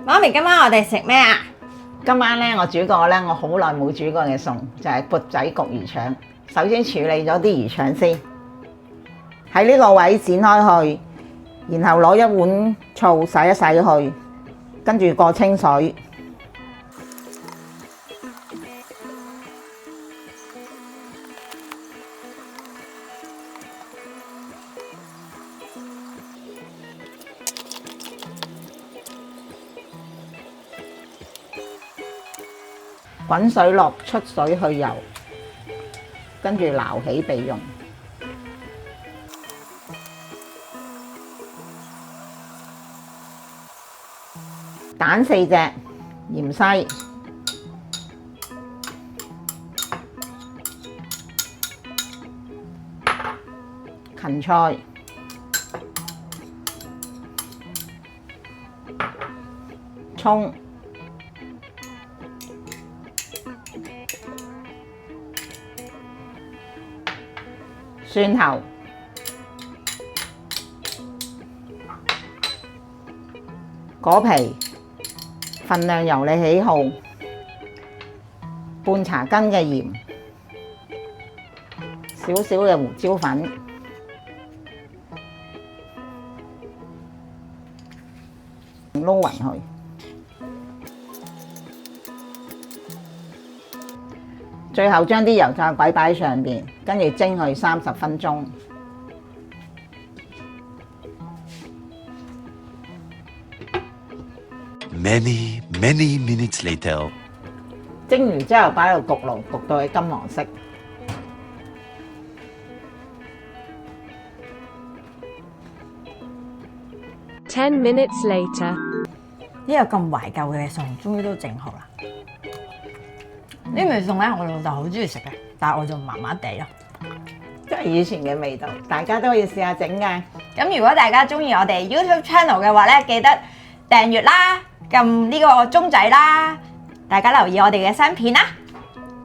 媽咪，今晚我哋食咩啊？今晚咧，我煮個咧我好耐冇煮過嘅餸，就係缽仔焗魚腸。首先處理咗啲魚腸先，喺呢個位剪開去，然後攞一碗醋洗一洗佢，跟住過清水。滾水落出水去油，跟住撈起備用。蛋4隻，芫茜、芹菜、葱、蒜頭、果皮，份量由你喜好，半茶羹嘅鹽，少少嘅胡椒粉，撈勻佢。最後將啲油炸鬼擺喺上邊，跟住蒸佢30分鐘。Many minutes later， 蒸完之後擺入焗爐，焗到佢金黃色。10 minutes later， 呢個咁懷舊嘅餸，終於都整好啦。呢味餸咧，我老豆好中意食嘅，但係我就麻麻地咯。即係以前嘅味道，大家都可以試下整嘅。咁如果大家中意我哋 YouTube channel 嘅話咧，記得訂閱啦，撳呢個鐘仔啦，大家留意我哋嘅新片啦。